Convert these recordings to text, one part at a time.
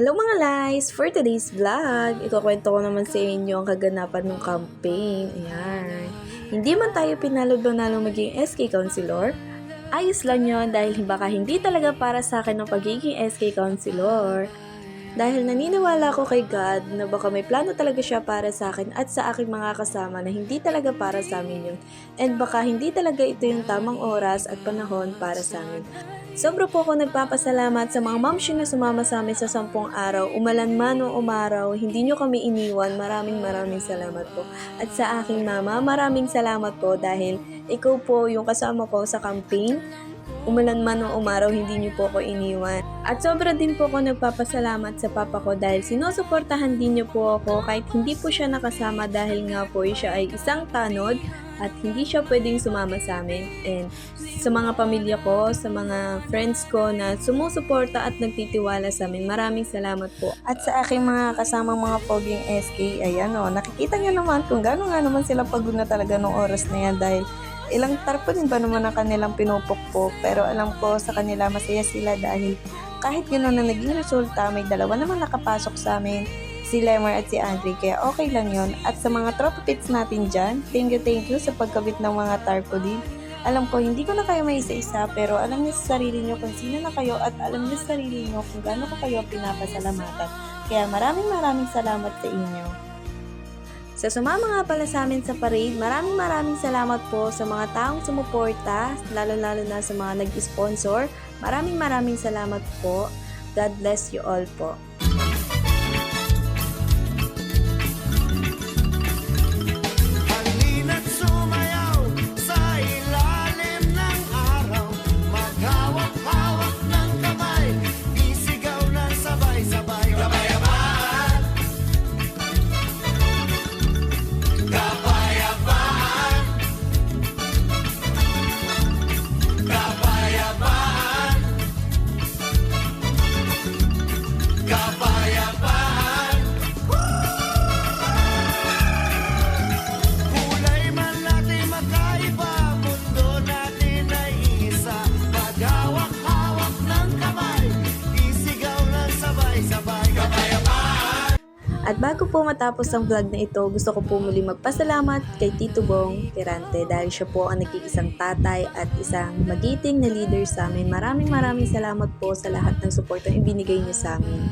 Hello mga guys! For today's vlog, ikukwento ko naman sa inyo ang kaganapan ng campaign. Ayan. Hindi man tayo pinalo-donalo maging SK Councilor, ayos lang yon dahil baka hindi talaga para sa akin ang pagiging SK Councilor. Dahil naniniwala ko kay God na baka may plano talaga siya para sa akin at sa aking mga kasama na hindi talaga para sa amin yun. And baka hindi talaga ito yung tamang oras at panahon para sa amin. Sobra po ako nagpapasalamat sa mga mamshi na sumama sa amin sa 10 araw, umalan man o umaraw, hindi nyo kami iniwan, maraming salamat po. At sa aking mama, maraming salamat po dahil ikaw po yung kasama ko sa campaign, umalan man o umaraw, hindi niyo po ako iniwan. At sobra din po ako nagpapasalamat sa papa ko dahil sinusuportahan din niyo po ako kahit hindi po siya nakasama dahil nga po siya ay isang tanod at hindi siya pwedeng sumama sa amin. And sa mga pamilya ko, sa mga friends ko na sumusuporta at nagtitiwala sa amin, maraming salamat po. At sa aking mga kasamang mga poging SK, ayan o, nakikita niyo naman kung gaano nga naman sila pagod na talaga nung oras na yan dahil ilang tarpaulin ba naman ang kanilang pinupukpok, pero alam ko sa kanila masaya sila dahil kahit gano'n na naging resulta, may dalawa naman nakapasok sa amin, si Lemar at si Andre, kaya okay lang yon. At sa mga trophy pits natin dyan, thank you sa pagkabit ng mga tarpaulin. Alam ko, hindi ko na kayo may isa-isa, pero alam niyo sa sarili niyo kung sino na kayo at alam niyo sa sarili niyo kung gaano ko kayo pinapasalamatan. Kaya maraming salamat sa inyo. Sa sumama nga pala sa amin sa parade, maraming salamat po sa mga taong sumuporta, lalo na sa mga nag-sponsor. Maraming salamat po. God bless you all po. At bago po matapos ang vlog na ito, gusto ko po muli magpasalamat kay Tito Bong Tirante dahil siya po ang nag-iisang tatay at isang magiting na leader sa amin. Maraming salamat po sa lahat ng suportang ibinigay niyo sa amin.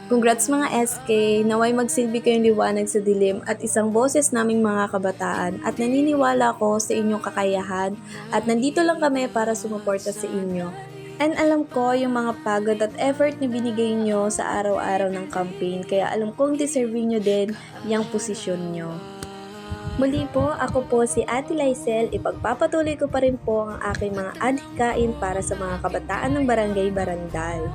Congrats mga SK, naway magsilbi kayong liwanag sa dilim at isang boses naming mga kabataan at naniniwala ko sa inyong kakayahan at nandito lang kami para sumuporta sa inyo. And alam ko yung mga pagod at effort na binigay nyo sa araw-araw ng campaign, kaya alam kong deserving nyo din yung posisyon nyo. Muli po, ako po si Ate Lysel, ipagpapatuloy ko pa rin po ang aking mga adhikain para sa mga kabataan ng Barangay Barandal.